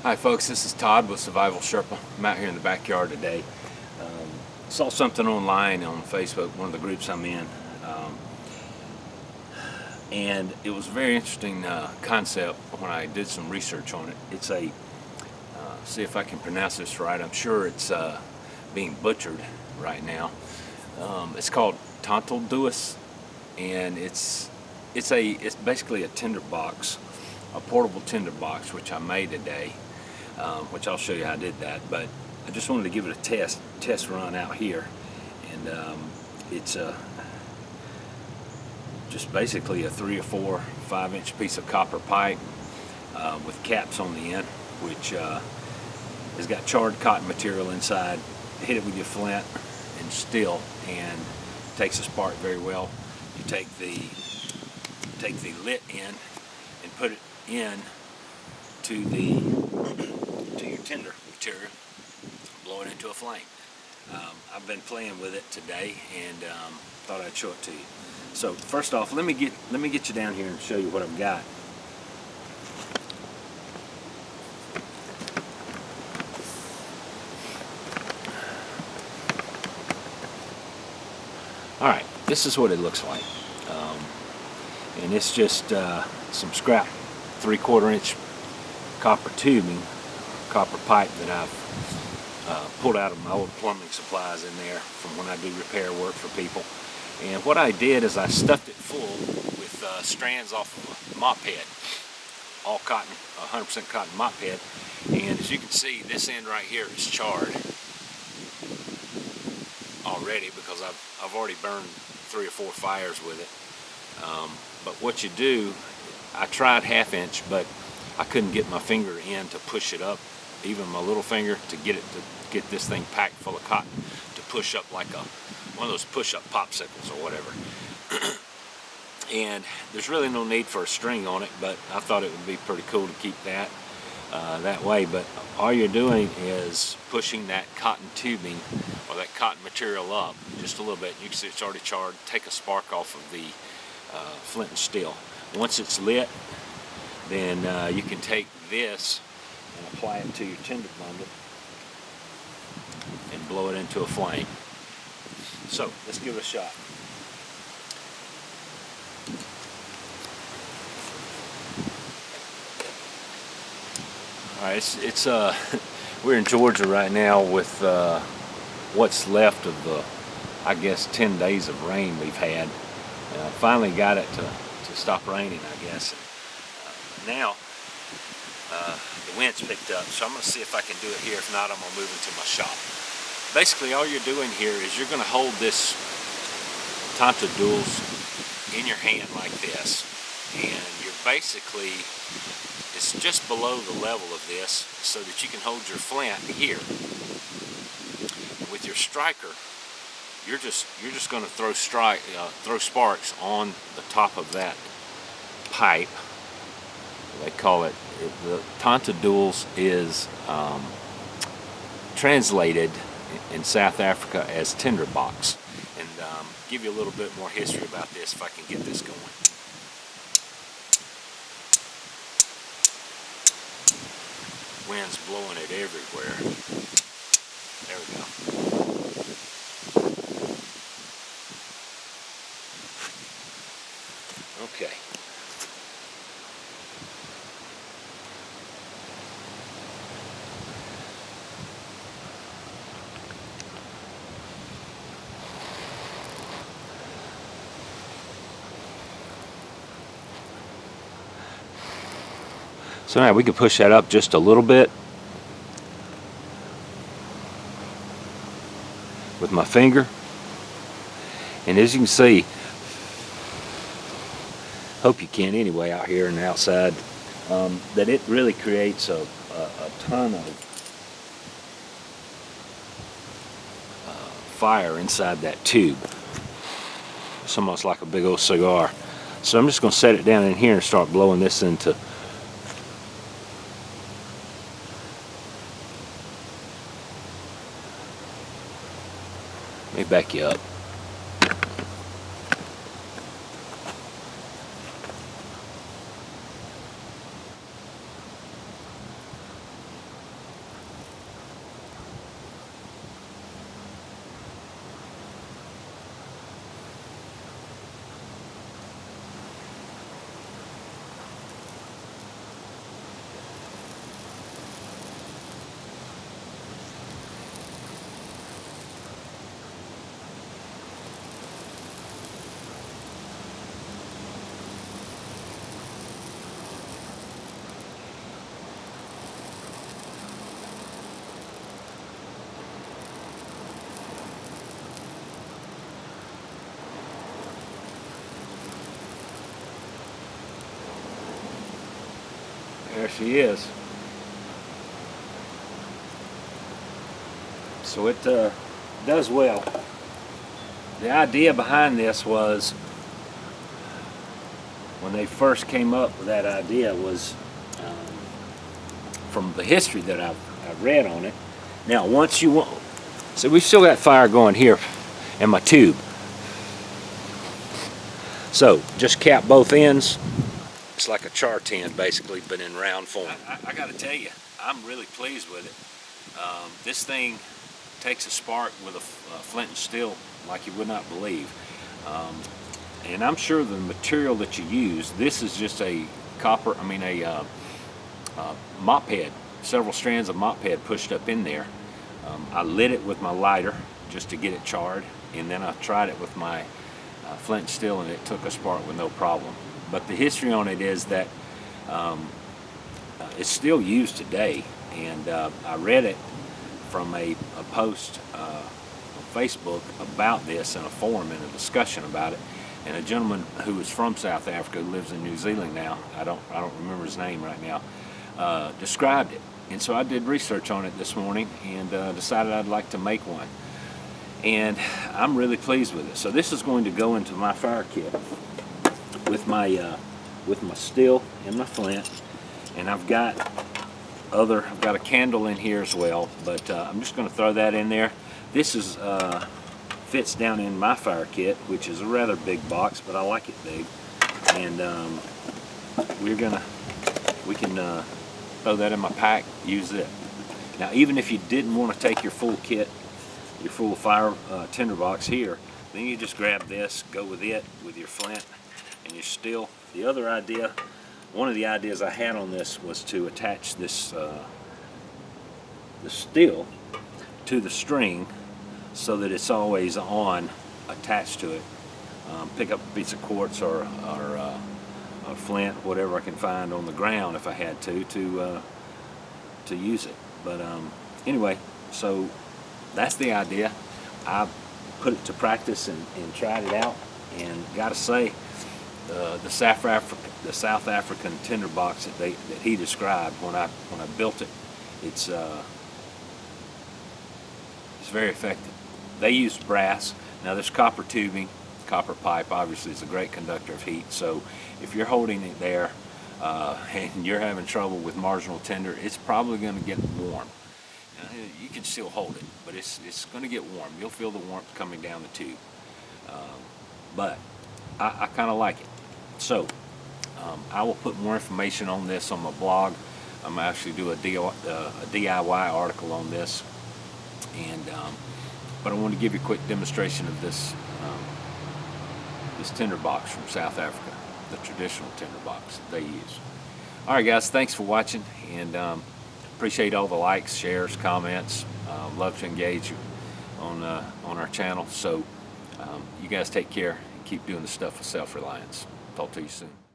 Hi folks, this is Todd with Survival Sherpa. I'm out here in the backyard today. Saw something online on Facebook, one of the groups I'm in, and it was a very interesting concept when I did some research on it. It's a, see if I can pronounce this right, I'm sure it's being butchered right now. It's called Tonteldoos, and it's basically a tinderbox, a portable tinderbox, which I made today. Which I'll show you how I did that, but I just wanted to give it a test run out here, and it's just basically a 3 or 4, 5-inch piece of copper pipe with caps on the end, which has got charred cotton material inside. Hit it with your flint and steel, and it takes a spark very well. You take the lit end and put it in to your tinder material, blow it into a flame. I've been playing with it today, and thought I'd show it to you. So first off, let me get you down here and show you what I've got. All right, this is what it looks like, and it's just some scrap 3/4 inch copper tubing, copper pipe that I've pulled out of my old plumbing supplies in there from when I do repair work for people. And what I did is I stuffed it full with strands off of a mop head, all cotton, 100% cotton mop head. And as you can see, this end right here is charred already because I've already burned 3 or 4 fires with it. But what you do, I tried 1/2 inch, but I couldn't get my finger in to push it up, even my little finger, to get this thing packed full of cotton to push up like one of those push-up popsicles or whatever. And there's really no need for a string on it, but I thought it would be pretty cool to keep that that way. But all you're doing is pushing that cotton tubing or that cotton material up just a little bit. You can see it's already charred. Take a spark off of the flint and steel. Once it's lit, then you can take this and apply it to your tinder bundle and blow it into a flame. So let's give it a shot. All right, it's we're in Georgia right now with what's left of the, I guess, 10 days of rain we've had. Finally got it to stop raining, I guess. Now the wind's picked up, so I'm going to see if I can do it here. If not, I'm going to move into my shop. Basically, all you're doing here is you're going to hold this Tonteldoos in your hand like this, and you're basically, it's just below the level of this so that you can hold your flint here. And with your striker, you're just going to throw sparks on the top of that pipe. They call it, the Tonteldoos is translated in South Africa as tinderbox. And give you a little bit more history about this if I can get this going. Wind's blowing it everywhere. There we go. Okay. So now we can push that up just a little bit with my finger, and as you can see, hope you can anyway out here and outside, that it really creates a ton of fire inside that tube. It's almost like a big old cigar. So I'm just going to set it down in here and start blowing this into Let me back you up. There she is. So it does well. The idea behind this was, when they first came up with that idea, was from the history that I've read on it. Now, once you want, so we've still got fire going here in my tube. So just cap both ends. It's like a char tin basically, but in round form. I got to tell you, I'm really pleased with it. This thing takes a spark with a flint and steel like you would not believe. And I'm sure the material that you use, this is just a mop head, several strands of mop head pushed up in there. I lit it with my lighter just to get it charred, and then I tried it with my flint and steel, and it took a spark with no problem. But the history on it is that it's still used today, and I read it from a post on Facebook about this in a forum, in a discussion about it, and a gentleman who is from South Africa, who lives in New Zealand now, I don't remember his name right now, described it. And so I did research on it this morning and decided I'd like to make one. And I'm really pleased with it. So this is going to go into my fire kit with my steel and my flint, and I've got a candle in here as well, but I'm just going to throw that in there. This is fits down in my fire kit, which is a rather big box, but I like it big. And we can throw that in my pack, use it. Now, even if you didn't want to take your full kit, your full fire tinderbox here, then you just grab this, go with it, with your flint and your steel. The other idea, one of the ideas I had on this was to attach this the steel to the string so that it's always on, attached to it. Pick up a piece of quartz or a flint, whatever I can find on the ground if I had to use it. But anyway, so that's the idea. I put it to practice and tried it out, and gotta say, the South African tinderbox that he described when I built it, it's very effective. They used brass. Now there's copper tubing, copper pipe obviously is a great conductor of heat, so if you're holding it there and you're having trouble with marginal tinder, it's probably going to get warm. You can still hold it, but it's going to get warm. You'll feel the warmth coming down the tube. But I kind of like it. So I will put more information on this on my blog. I'm going to actually do a DIY article on this, and but I want to give you a quick demonstration of this this tinderbox from South Africa, the traditional tinderbox that they use. All right, guys, thanks for watching, and appreciate all the likes, shares, comments. Love to engage you on our channel. So you guys take care and keep doing the stuff with self-reliance. Talk to you soon.